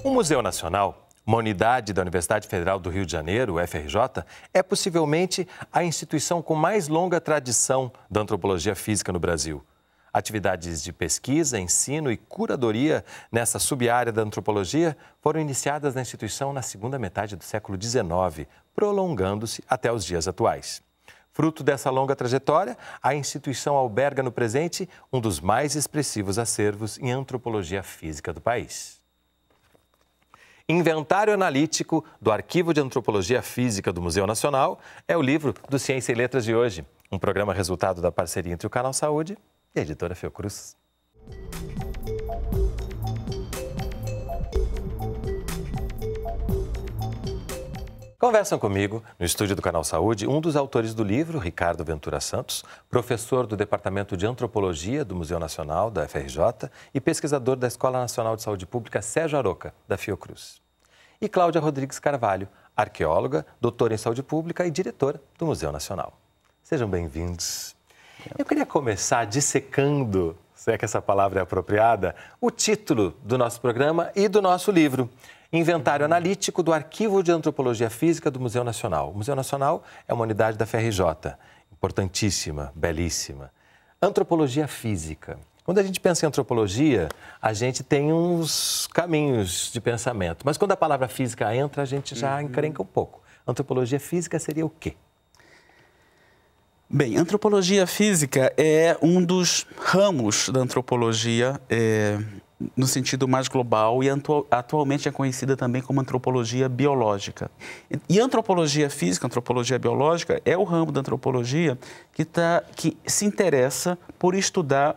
O Museu Nacional, uma unidade da Universidade Federal do Rio de Janeiro, UFRJ, é possivelmente a instituição com mais longa tradição da antropologia física no Brasil. Atividades de pesquisa, ensino e curadoria nessa sub-área da antropologia foram iniciadas na instituição na segunda metade do século XIX, prolongando-se até os dias atuais. Fruto dessa longa trajetória, a instituição alberga no presente um dos mais expressivos acervos em antropologia física do país. Inventário Analítico do Arquivo de Antropologia Física do Museu Nacional é o livro do Ciência e Letras de hoje, um programa resultado da parceria entre o Canal Saúde e a editora Fiocruz. Conversam comigo, no estúdio do Canal Saúde, um dos autores do livro, Ricardo Ventura Santos, professor do Departamento de Antropologia do Museu Nacional, da UFRJ, e pesquisador da Escola Nacional de Saúde Pública Sérgio Aroca, da Fiocruz. E Cláudia Rodrigues Carvalho, arqueóloga, doutora em Saúde Pública e diretora do Museu Nacional. Sejam bem-vindos. Eu queria começar dissecando, se é que essa palavra é apropriada, o título do nosso programa e do nosso livro. Inventário Analítico do Arquivo de Antropologia Física do Museu Nacional. O Museu Nacional é uma unidade da FRJ, importantíssima, belíssima. Antropologia Física. Quando a gente pensa em antropologia, a gente tem uns caminhos de pensamento. Mas quando a palavra física entra, a gente já encrenca um pouco. Antropologia Física seria o quê? Bem, antropologia física é um dos ramos da antropologia no sentido mais global e atualmente é conhecida também como antropologia biológica. E antropologia física, antropologia biológica, é o ramo da antropologia que se interessa por estudar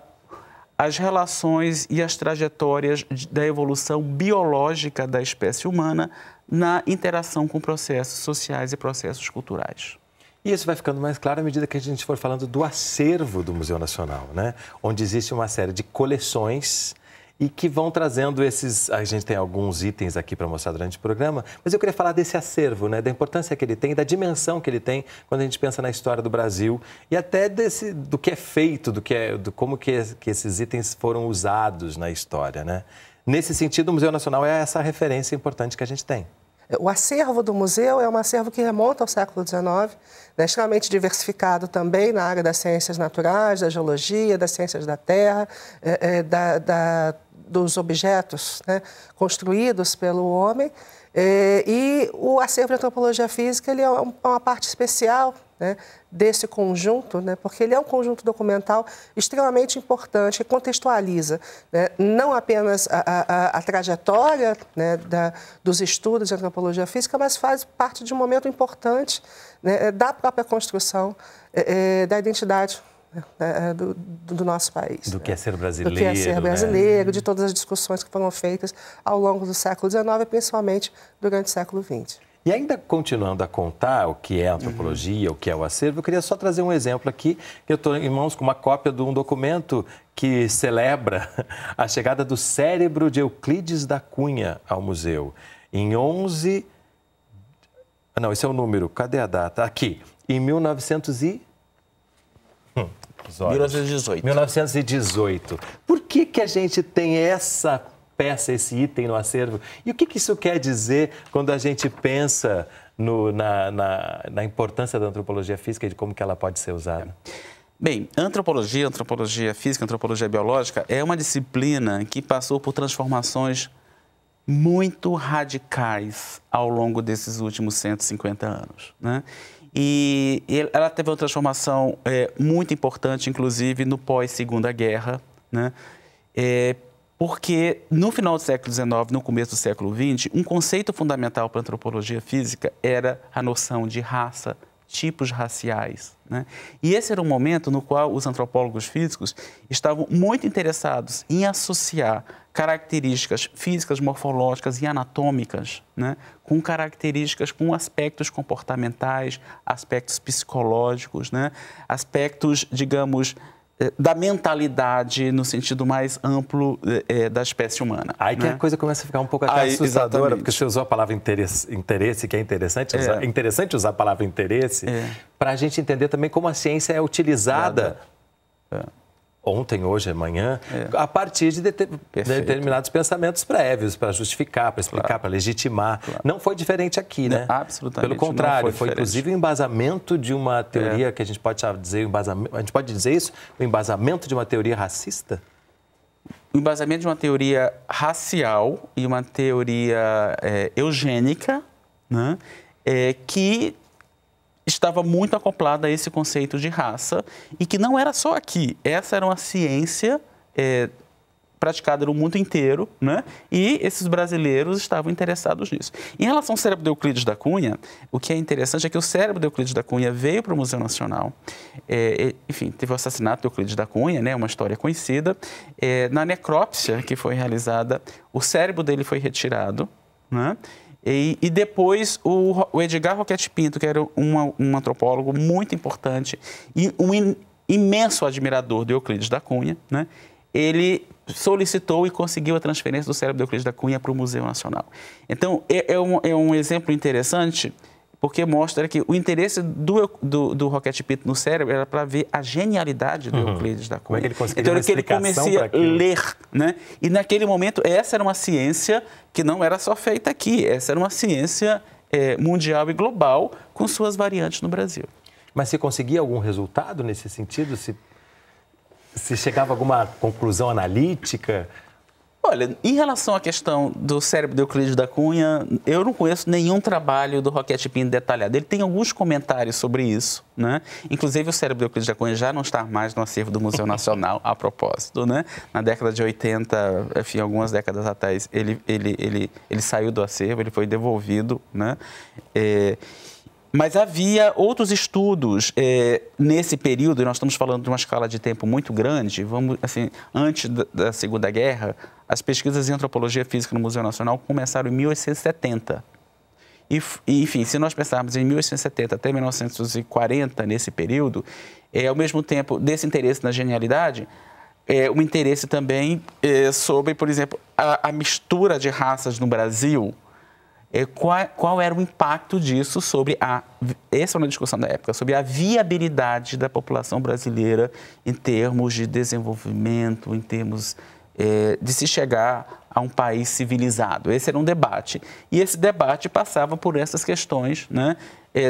as relações e as trajetórias da evolução biológica da espécie humana na interação com processos sociais e processos culturais. E isso vai ficando mais claro à medida que a gente for falando do acervo do Museu Nacional, né? Onde existe uma série de coleções e que vão trazendo esses... A gente tem alguns itens aqui para mostrar durante o programa, mas eu queria falar desse acervo, né? Da importância que ele tem, da dimensão que ele tem quando a gente pensa na história do Brasil e até do que é feito, do como que esses itens foram usados na história, né? Nesse sentido, o Museu Nacional é essa referência importante que a gente tem. O acervo do museu é um acervo que remonta ao século XIX, né, extremamente diversificado também na área das ciências naturais, da geologia, das ciências da terra, dos objetos, né, construídos pelo homem. E o acervo de antropologia física ele é uma parte especial, né, desse conjunto, né, porque ele é um conjunto documental extremamente importante, que contextualiza, né, não apenas a trajetória, né, dos estudos de antropologia física, mas faz parte de um momento importante, né, da própria construção da identidade do nosso país. Do que é ser brasileiro. Do que é ser brasileiro, né? de todas as discussões que foram feitas ao longo do século XIX e principalmente durante o século XX. E ainda continuando a contar o que é antropologia, o que é o acervo, eu queria só trazer um exemplo aqui, que eu estou em mãos com uma cópia de um documento que celebra a chegada do cérebro de Euclides da Cunha ao museu. Em 11... Não, esse é o número, cadê a data? Aqui, em 1918. 1918. Por que a gente tem essa peça, esse item no acervo? E o que isso quer dizer quando a gente pensa na importância da antropologia física e de como que ela pode ser usada? Bem, antropologia física, antropologia biológica é uma disciplina que passou por transformações muito radicais ao longo desses últimos 150 anos, né? E ela teve uma transformação muito importante, inclusive, no pós-Segunda Guerra, né? Porque no final do século XIX, no começo do século XX, um conceito fundamental para a antropologia física era a noção de raça, tipos raciais, né? E esse era um momento no qual os antropólogos físicos estavam muito interessados em associar características físicas, morfológicas e anatômicas, né, com características, com aspectos comportamentais, aspectos psicológicos, né, aspectos, digamos, da mentalidade no sentido mais amplo da espécie humana. Aí que a coisa começa a ficar um pouco até assustadora, exatamente. Porque você usou a palavra interesse, que é interessante usar, interessante usar a palavra interesse, para a gente entender também como a ciência é utilizada ontem, hoje, amanhã, a partir de determinados pensamentos prévios para justificar, para explicar, para legitimar. Não foi diferente aqui, né? Absolutamente. Pelo contrário, foi inclusive o embasamento de uma teoria que a gente pode dizer, a gente pode dizer isso, o embasamento de uma teoria racista? O embasamento de uma teoria racial e uma teoria eugênica, né, que estava muito acoplada a esse conceito de raça e que não era só aqui. Essa era uma ciência praticada no mundo inteiro, né? E esses brasileiros estavam interessados nisso. Em relação ao cérebro de Euclides da Cunha, o que é interessante é que o cérebro de Euclides da Cunha veio para o Museu Nacional. Enfim, teve o assassinato de Euclides da Cunha, né? Uma história conhecida. Na necrópsia que foi realizada, o cérebro dele foi retirado, né? E depois o Edgar Roquette Pinto, que era um antropólogo muito importante e um imenso admirador de Euclides da Cunha, né? Ele solicitou e conseguiu a transferência do cérebro de Euclides da Cunha para o Museu Nacional. Então, é um exemplo interessante, porque mostra que o interesse do Roquette Pinto no cérebro era para ver a genialidade do Euclides da Cunha. Como é que ele conseguiu então, que ele comecei a ler, né? E naquele momento, essa era uma ciência que não era só feita aqui, essa era uma ciência mundial e global, com suas variantes no Brasil. Mas você conseguia algum resultado nesse sentido? Se chegava a alguma conclusão analítica? Olha, em relação à questão do cérebro de Euclides da Cunha, eu não conheço nenhum trabalho do Roquette Pinto detalhado. Ele tem alguns comentários sobre isso, né? Inclusive, o cérebro de Euclides da Cunha já não está mais no acervo do Museu Nacional, a propósito, né? Na década de 80, enfim, algumas décadas atrás, ele saiu do acervo, ele foi devolvido, né? Mas havia outros estudos nesse período, e nós estamos falando de uma escala de tempo muito grande, antes da Segunda Guerra, as pesquisas em antropologia física no Museu Nacional começaram em 1870. Enfim, se nós pensarmos em 1870 até 1940, nesse período, ao mesmo tempo desse interesse na genialidade, um interesse também sobre, por exemplo, a mistura de raças no Brasil. Qual era o impacto disso sobre essa é uma discussão da época, sobre a viabilidade da população brasileira em termos de desenvolvimento, em termos de se chegar a um país civilizado. Esse era um debate. E esse debate passava por essas questões, né,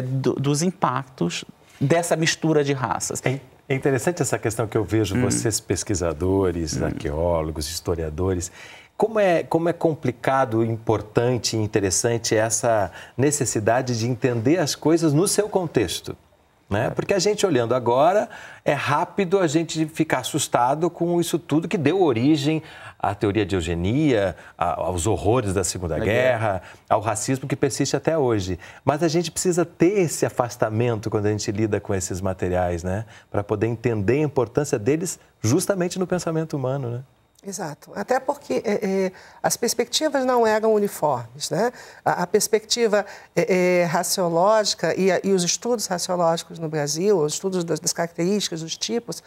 dos impactos dessa mistura de raças. É interessante essa questão que eu vejo vocês, pesquisadores, arqueólogos, historiadores. Como é complicado, importante e interessante essa necessidade de entender as coisas no seu contexto, né? Porque a gente olhando agora, é rápido a gente ficar assustado com isso tudo que deu origem à teoria de eugenia, aos horrores da Segunda Guerra, ao racismo que persiste até hoje. Mas a gente precisa ter esse afastamento quando a gente lida com esses materiais, né? Para poder entender a importância deles justamente no pensamento humano, né? Exato. Até porque as perspectivas não eram uniformes, né? A perspectiva raciológica e os estudos raciológicos no Brasil, os estudos das características, dos tipos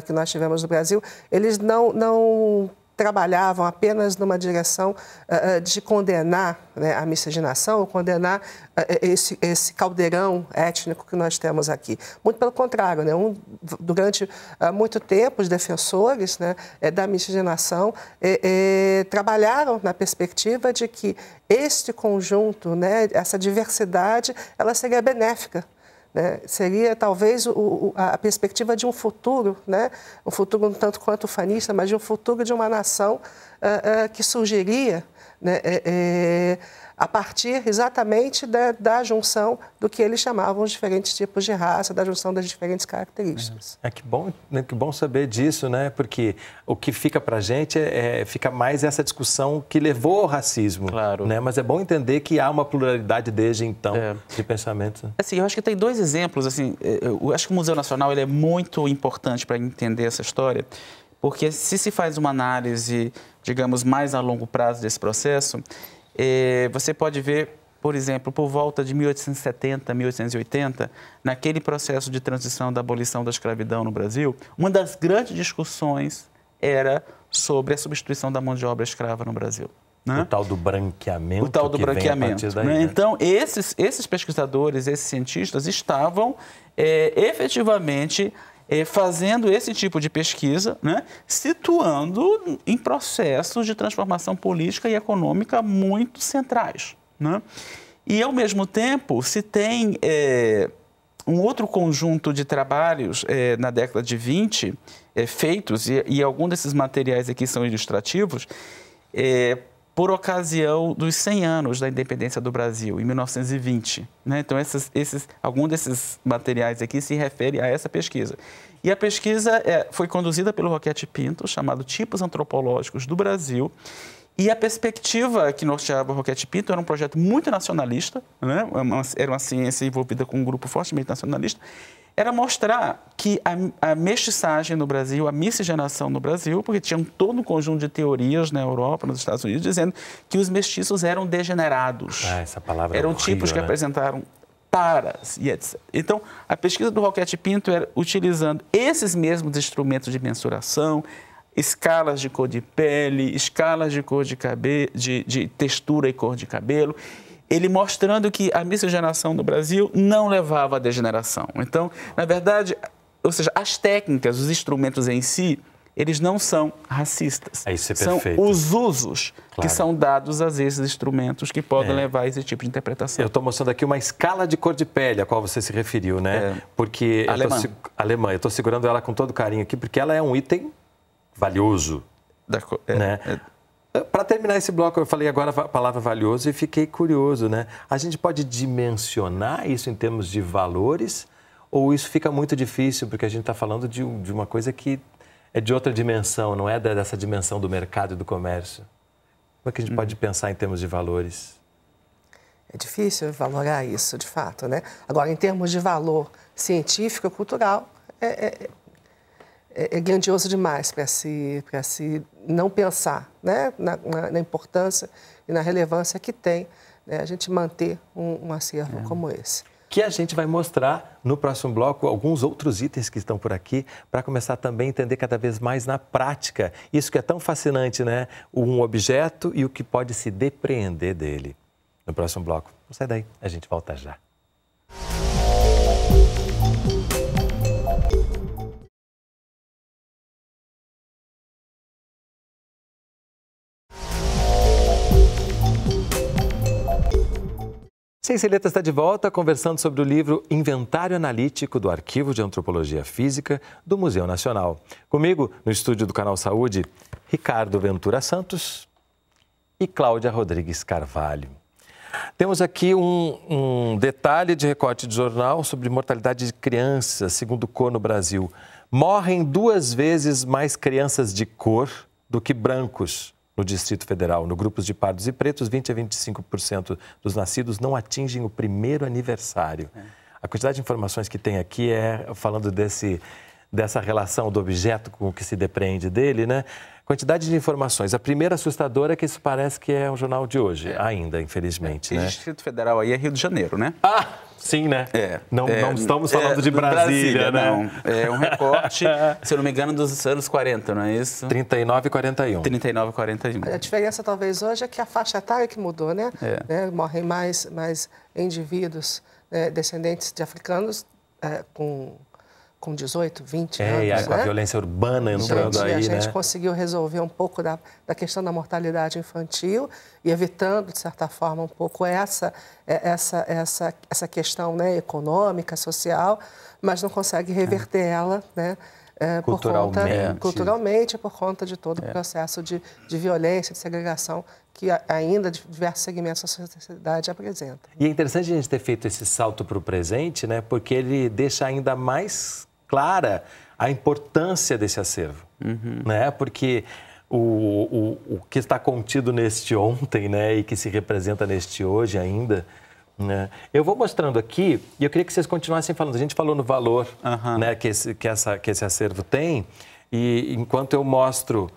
que nós tivemos no Brasil, eles não trabalhavam apenas numa direção de condenar, né, a miscigenação, condenar esse caldeirão étnico que nós temos aqui. Muito pelo contrário, né, durante muito tempo, os defensores, né, da miscigenação trabalharam na perspectiva de que este conjunto, né, essa diversidade, ela seria benéfica. Né? Seria talvez a perspectiva de um futuro, né? Um futuro um tanto quanto ufanista, mas de um futuro de uma nação que surgiria, né? A partir exatamente da junção do que eles chamavam os diferentes tipos de raça, da junção das diferentes características. Que bom saber disso, né? Porque o que fica para a gente fica mais essa discussão que levou ao racismo. Claro. Né? Mas é bom entender que há uma pluralidade desde então de pensamentos. Assim, eu acho que tem dois exemplos. Assim, eu acho que o Museu Nacional ele é muito importante para entender essa história, porque se faz uma análise, digamos, mais a longo prazo desse processo, você pode ver, por exemplo, por volta de 1870, 1880, naquele processo de transição da abolição da escravidão no Brasil, uma das grandes discussões era sobre a substituição da mão de obra escrava no Brasil. Né? O tal do branqueamento. O tal do branqueamento. Daí, né? né? Então, esses pesquisadores, esses cientistas estavam efetivamente fazendo esse tipo de pesquisa, né, situando em processos de transformação política e econômica muito centrais, né? E, ao mesmo tempo, se tem um outro conjunto de trabalhos na década de 20 feitos, e alguns desses materiais aqui são ilustrativos, por ocasião dos 100 anos da independência do Brasil, em 1920. Né? Então, alguns desses materiais aqui se referem a essa pesquisa. E a pesquisa foi conduzida pelo Roquette Pinto, chamado Tipos Antropológicos do Brasil. E a perspectiva que norteava o Roquette Pinto era um projeto muito nacionalista, né? Era uma ciência envolvida com um grupo fortemente nacionalista, era mostrar que a mestiçagem no Brasil, a miscigenação no Brasil, porque tinha todo um conjunto de teorias na Europa, nos Estados Unidos, dizendo que os mestiços eram degenerados. Essa palavra eram é horrível, tipos que né? apresentaram taras e etc. Então, a pesquisa do Roquette Pinto era utilizando esses mesmos instrumentos de mensuração, escalas de cor de pele, escalas de cor de cabelo, de textura e cor de cabelo, ele mostrando que a miscigenação no Brasil não levava à degeneração. Então, na verdade, ou seja, as técnicas, os instrumentos em si, eles não são racistas. Isso é são perfeito. os usos que são dados a esses instrumentos que podem levar a esse tipo de interpretação. Eu estou mostrando aqui uma escala de cor de pele, a qual você se referiu, né? Porque alemã. Eu estou segurando ela com todo carinho aqui, porque ela é um item valioso, né? Para terminar esse bloco, eu falei agora a palavra valioso e fiquei curioso, né? A gente pode dimensionar isso em termos de valores ou isso fica muito difícil porque a gente está falando de uma coisa que é de outra dimensão, não é dessa dimensão do mercado e do comércio? Como é que a gente pode pensar em termos de valores? É difícil valorar isso, de fato, né? Agora, em termos de valor científico, cultural, é grandioso demais para se não pensar, né, na importância e na relevância que tem, né, a gente manter um acervo como esse. Que a gente vai mostrar no próximo bloco alguns outros itens que estão por aqui para começar também a entender cada vez mais na prática isso que é tão fascinante, né? Um objeto e o que pode se depreender dele. No próximo bloco. Não sai daí, a gente volta já. Ciência e Letras está de volta, conversando sobre o livro Inventário Analítico do Arquivo de Antropologia Física do Museu Nacional. Comigo, no estúdio do Canal Saúde, Ricardo Ventura Santos e Cláudia Rodrigues Carvalho. Temos aqui um detalhe de recorte de jornal sobre mortalidade de crianças, segundo o COR no Brasil. Morrem 2 vezes mais crianças de cor do que brancos no Distrito Federal. No grupos de pardos e pretos, 20% a 25% dos nascidos não atingem o primeiro aniversário. A quantidade de informações que tem aqui falando dessa relação do objeto com o que se depreende dele, né? Quantidade de informações. A primeira assustadora é que isso parece que é um jornal de hoje, ainda, infelizmente, né? O Distrito Federal aí é Rio de Janeiro, né? Sim, né? Não estamos falando de Brasília, né? Não, é um recorte, se eu não me engano, dos anos 40, não é isso? 39 e 41. 39 e 41. A diferença, talvez, hoje é que a faixa etária que mudou, né? Morrem mais indivíduos descendentes de africanos com 18, 20 anos, e com a violência urbana entrando aí, né? A gente conseguiu resolver um pouco da questão da mortalidade infantil e evitando, de certa forma, um pouco essa questão, né, econômica, social, mas não consegue reverter ela, né? Culturalmente, por conta de todo o processo de violência, de segregação que ainda diversos segmentos da sociedade apresentam. E é interessante a gente ter feito esse salto para o presente, né? Porque ele deixa ainda mais clara a importância desse acervo, né? Porque o que está contido neste ontem, né, e que se representa neste hoje ainda, né? Eu vou mostrando aqui e eu queria que vocês continuassem falando. A gente falou no valor, né, que esse acervo tem, e enquanto eu mostro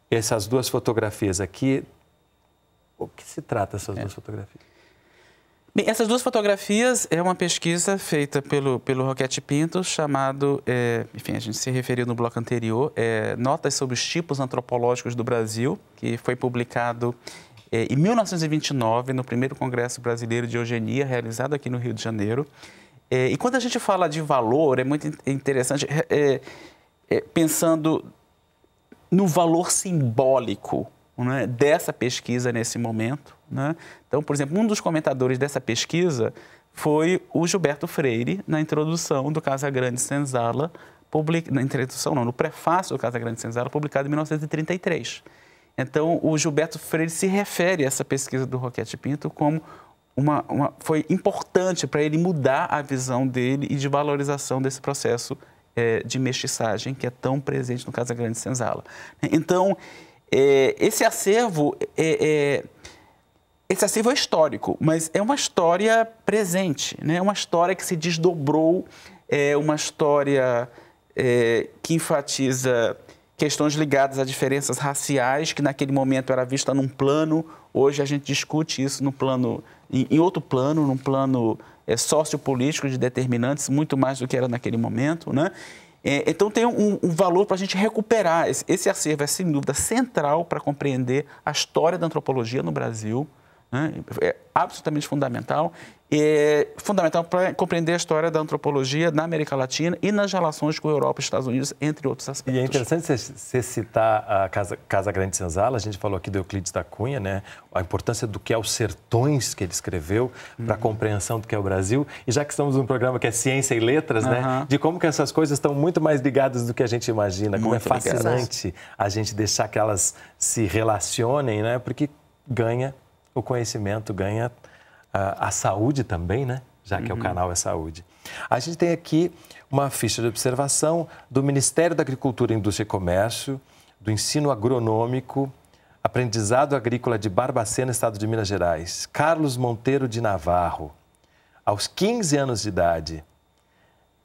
essas 2 fotografias aqui, o que se trata essas 2 fotografias? Bem, essas 2 fotografias é uma pesquisa feita pelo Roquette Pinto, chamado, enfim, a gente se referiu no bloco anterior, Notas sobre os Tipos Antropológicos do Brasil, que foi publicado em 1929, no primeiro Congresso Brasileiro de Eugenia, realizado aqui no Rio de Janeiro. E quando a gente fala de valor, é muito interessante pensando no valor simbólico, né, dessa pesquisa nesse momento, né? Então, por exemplo, um dos comentadores dessa pesquisa foi o Gilberto Freire, na introdução do Casagrande Senzala, na introdução não, no prefácio do Casagrande Senzala, publicado em 1933. Então, o Gilberto Freire se refere a essa pesquisa do Roquete Pinto como foi importante para ele mudar a visão dele e de valorização desse processo de mestiçagem que é tão presente no Casagrande Senzala. Então, esse acervo é histórico, mas é uma história presente, né? É uma história que se desdobrou, é uma história que enfatiza questões ligadas a diferenças raciais, que naquele momento era vista num plano, hoje a gente discute isso no plano, em outro plano, num plano sociopolítico de determinantes, muito mais do que era naquele momento, né? Então tem um valor para a gente recuperar. Esse acervo é, sem dúvida, central para compreender a história da antropologia no Brasil, né? É absolutamente fundamental. É fundamental para compreender a história da antropologia na América Latina e nas relações com a Europa e Estados Unidos, entre outros aspectos. E é interessante você citar a Casagrande Senzala. A gente falou aqui do Euclides da Cunha, né? A importância do que é os sertões que ele escreveu para a compreensão do que é o Brasil. E já que estamos num programa que é Ciência e Letras, né? De como que essas coisas estão muito mais ligadas do que a gente imagina. Como muito é fascinante a gente deixar que elas se relacionem, né? Porque ganha o conhecimento, ganha a saúde também, né? Já que o canal é saúde. A gente tem aqui uma ficha de observação do Ministério da Agricultura, Indústria e Comércio, do Ensino Agronômico, Aprendizado Agrícola de Barbacena, Estado de Minas Gerais. Carlos Monteiro de Navarro, aos 15 anos de idade.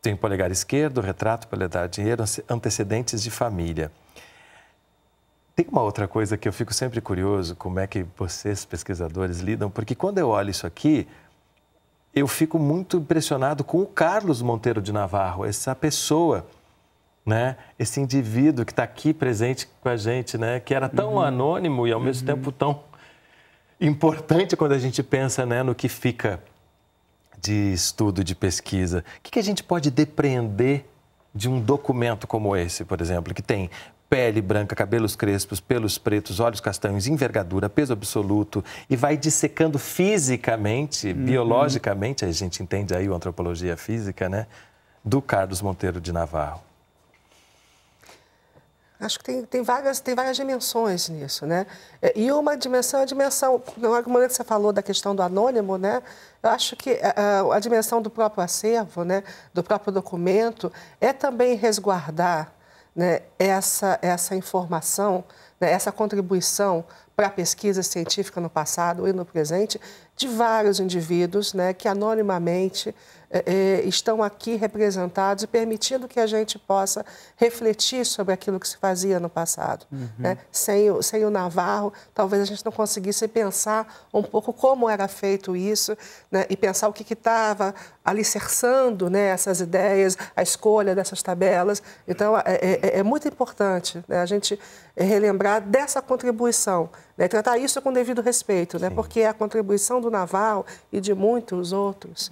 Tem polegar esquerdo, retrato, polegar dinheiro, antecedentes de família. Tem uma outra coisa que eu fico sempre curioso, como é que vocês, pesquisadores, lidam, porque quando eu olho isso aqui, eu fico muito impressionado com o Carlos Monteiro de Navarro, essa pessoa, né? Esse indivíduo que está aqui presente com a gente, né? Que era tão anônimo e, ao mesmo tempo, tão importante quando a gente pensa, né, no que fica de estudo, de pesquisa. O que a gente pode depreender de um documento como esse, por exemplo, que tem pele branca, cabelos crespos, pelos pretos, olhos castanhos, envergadura, peso absoluto, e vai dissecando fisicamente, biologicamente, a gente entende aí a antropologia física, né, do Carlos Monteiro de Navarro? Acho que tem várias dimensões nisso, né? E uma dimensão é a dimensão, no momento que você falou da questão do anônimo, né? Eu acho que a dimensão do próprio acervo, né, do próprio documento, é também resguardar, né, essa informação, né, essa contribuição para a pesquisa científica no passado e no presente de vários indivíduos, né, que anonimamente estão aqui representados e permitindo que a gente possa refletir sobre aquilo que se fazia no passado. Né? Sem o Navarro, talvez a gente não conseguisse pensar um pouco como era feito isso, né, e pensar o que estava alicerçando, né, essas ideias, a escolha dessas tabelas. Então, é muito importante, né, a gente relembrar dessa contribuição, né, tratar isso com devido respeito, né, porque é a contribuição do Navarro e de muitos outros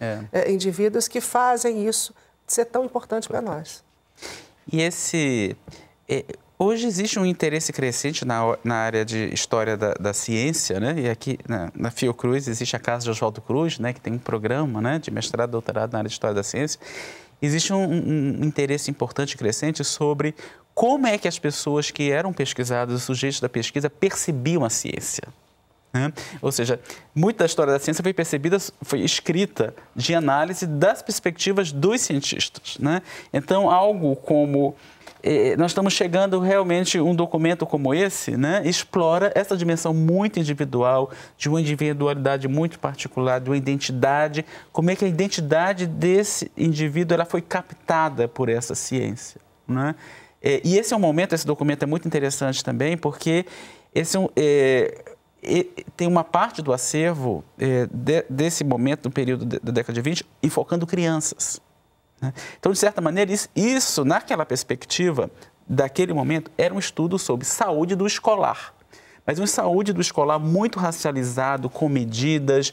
indivíduos que fazem isso ser tão importante para nós. E hoje existe um interesse crescente na área de história da ciência, né? E aqui na Fiocruz existe a Casa de Oswaldo Cruz, né, que tem um programa, né, de mestrado e doutorado na área de história da ciência. Existe um interesse importante e crescente sobre como é que as pessoas que eram pesquisadas, os sujeitos da pesquisa, percebiam a ciência. Né? Ou seja, muita da história da ciência foi escrita de análise das perspectivas dos cientistas. Né? Então, algo como... nós estamos chegando realmente, um documento como esse, né, explora essa dimensão muito individual, de uma individualidade muito particular, de uma identidade, como é que a identidade desse indivíduo ela foi captada por essa ciência. Né? E esse é um momento, esse documento é muito interessante também, porque tem uma parte do acervo desse momento, no período da década de 20, enfocando crianças. Então, de certa maneira, isso, naquela perspectiva, daquele momento, era um estudo sobre saúde do escolar. mas um saúde do escolar muito racializado, com medidas.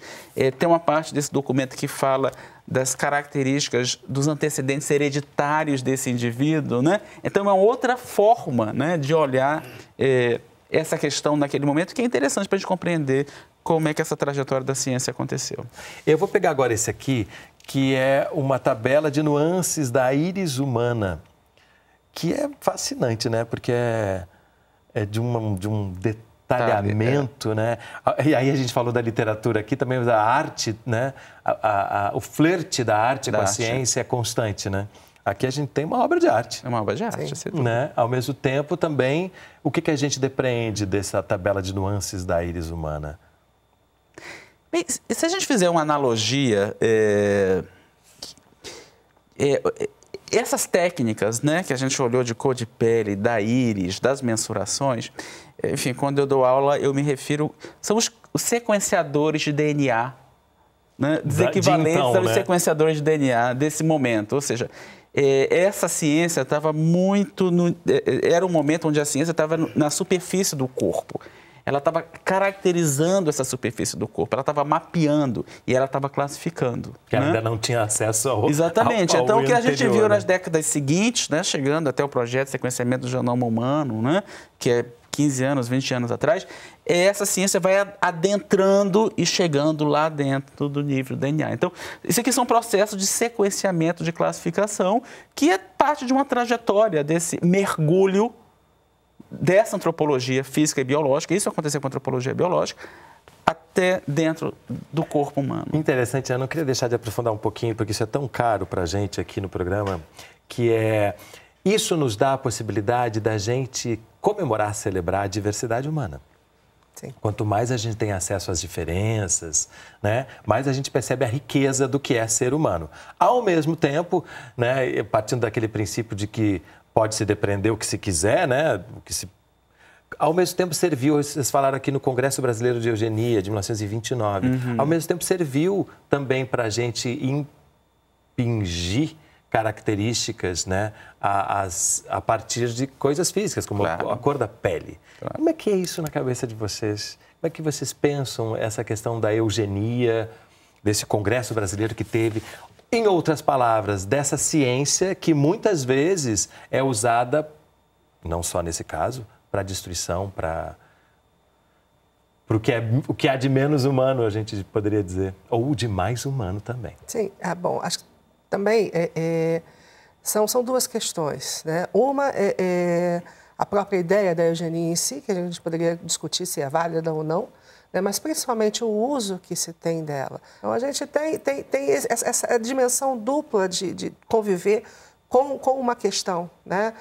Tem uma parte desse documento que fala das características dos antecedentes hereditários desse indivíduo, né? Então, é uma outra forma, né, de olhar essa questão naquele momento, que é interessante para a gente compreender como é que essa trajetória da ciência aconteceu. Eu vou pegar agora esse aqui, que é uma tabela de nuances da íris humana, que é fascinante, né? Porque é de um detalhamento, né? E aí a gente falou da literatura aqui, também da arte, né? O flerte da arte com a ciência é constante, né? Aqui a gente tem uma obra de arte. É uma obra de arte, né? Ao mesmo tempo, também, o que a gente depreende dessa tabela de nuances da íris humana? Bem, se a gente fizer uma analogia, essas técnicas, né, que a gente olhou de cor de pele, da íris, das mensurações, enfim, quando eu dou aula, eu me refiro... São os sequenciadores de DNA, né, desequivalentes aos sequenciadores de DNA desse momento. Ou seja, essa ciência estava muito... Era um momento onde a ciência estava na superfície do corpo. Ela estava caracterizando essa superfície do corpo, ela estava mapeando e ela estava classificando. Que ainda não tinha acesso ao Exatamente. Ao então, o que a gente anterior, viu né? nas décadas seguintes, né, chegando até o projeto de sequenciamento do genoma humano, né, que é 15 anos, 20 anos atrás, essa ciência vai adentrando e chegando lá dentro do nível do DNA. Então, isso aqui são processos de sequenciamento, de classificação, que é parte de uma trajetória desse mergulho dessa antropologia física e biológica, isso aconteceu com a antropologia biológica, até dentro do corpo humano. Interessante, eu não queria deixar de aprofundar um pouquinho, porque isso é tão caro para a gente aqui no programa, que isso nos dá a possibilidade da gente comemorar, celebrar a diversidade humana. Sim. Quanto mais a gente tem acesso às diferenças, né, mais a gente percebe a riqueza do que é ser humano. Ao mesmo tempo, né, partindo daquele princípio de que pode-se depreender o que se quiser, né? Ao mesmo tempo serviu, vocês falaram aqui no Congresso Brasileiro de Eugenia, de 1929, ao mesmo tempo serviu também para a gente impingir características, né, a partir de coisas físicas, como a cor da pele. Claro. Como é que é isso na cabeça de vocês? Como é que vocês pensam essa questão da eugenia, desse Congresso Brasileiro que teve... Em outras palavras, dessa ciência que muitas vezes é usada, não só nesse caso, para destruição, para o que há de menos humano, a gente poderia dizer, ou de mais humano também. Sim, bom, acho que também são duas questões, né? Uma é a própria ideia da eugenia em si, que a gente poderia discutir se é válida ou não, mas principalmente o uso que se tem dela. Então, a gente tem essa dimensão dupla de conviver com uma questão, né,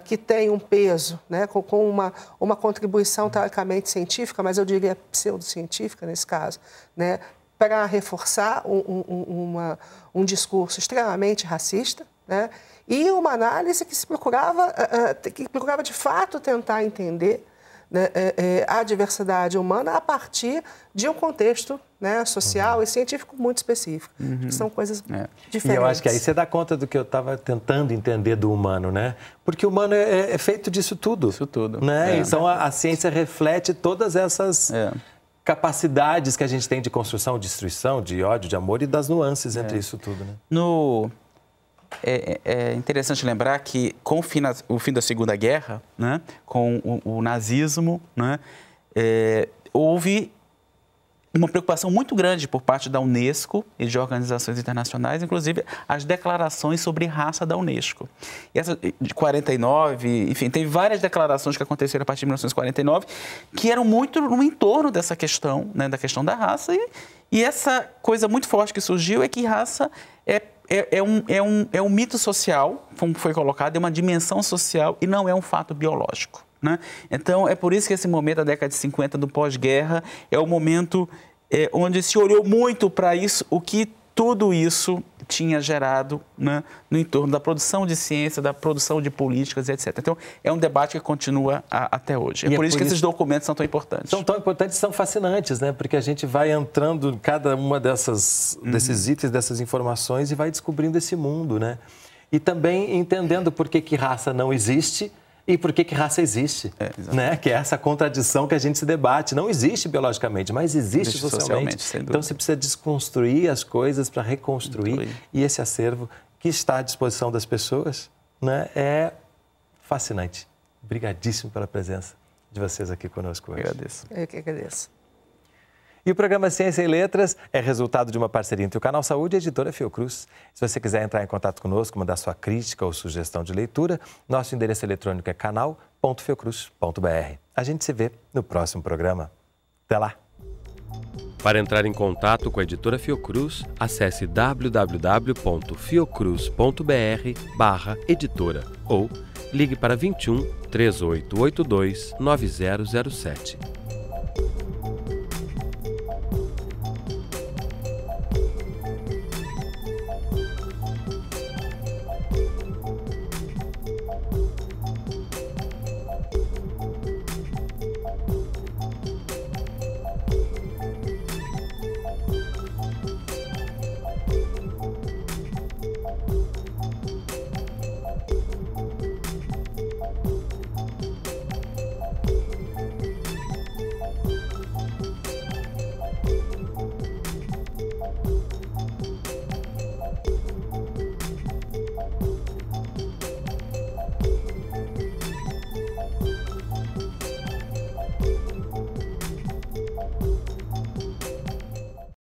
que tem um peso, né, com uma contribuição teoricamente científica, mas eu diria pseudocientífica nesse caso, né, para reforçar um discurso extremamente racista, né, e uma análise que procurava de fato tentar entender, né, a diversidade humana a partir de um contexto, né, social e científico muito específico, que são coisas diferentes. E eu acho que aí você dá conta do que eu estava tentando entender do humano, né? Porque o humano é feito disso tudo. Isso tudo. Né? Então, a ciência reflete todas essas capacidades que a gente tem de construção, de destruição, de ódio, de amor e das nuances entre isso tudo, né? É interessante lembrar que com o fim da Segunda Guerra, né, com o nazismo, né, houve uma preocupação muito grande por parte da Unesco e de organizações internacionais, inclusive as declarações sobre raça da Unesco. E essa de 49, enfim, tem várias declarações que aconteceram a partir de 1949 que eram muito no entorno dessa questão, né, da questão da raça. E essa coisa muito forte que surgiu é que raça é um mito social, como foi colocado, é uma dimensão social e não é um fato biológico, né? Então, é por isso que esse momento, da década de 50, do pós-guerra, é o momento onde se olhou muito para isso, o que tudo isso tinha gerado, né, no entorno da produção de ciência, da produção de políticas, etc. Então, é um debate que continua até hoje. É por isso que esses documentos são tão importantes. São tão importantes e são fascinantes, né? Porque a gente vai entrando em cada uma desses itens, dessas informações e vai descobrindo esse mundo, né? E também entendendo por que raça não existe, E por que raça existe, né? Que é essa contradição que a gente se debate. Não existe biologicamente, mas existe socialmente. Então, você precisa desconstruir as coisas para reconstruir. E esse acervo que está à disposição das pessoas, né, é fascinante. Obrigadíssimo pela presença de vocês aqui conosco hoje. Eu que agradeço. E o programa Ciência e Letras é resultado de uma parceria entre o Canal Saúde e a editora Fiocruz. Se você quiser entrar em contato conosco, mandar sua crítica ou sugestão de leitura, nosso endereço eletrônico é canal.fiocruz.br. A gente se vê no próximo programa. Até lá! Para entrar em contato com a editora Fiocruz, acesse www.fiocruz.br/editora ou ligue para 21 3882 9007.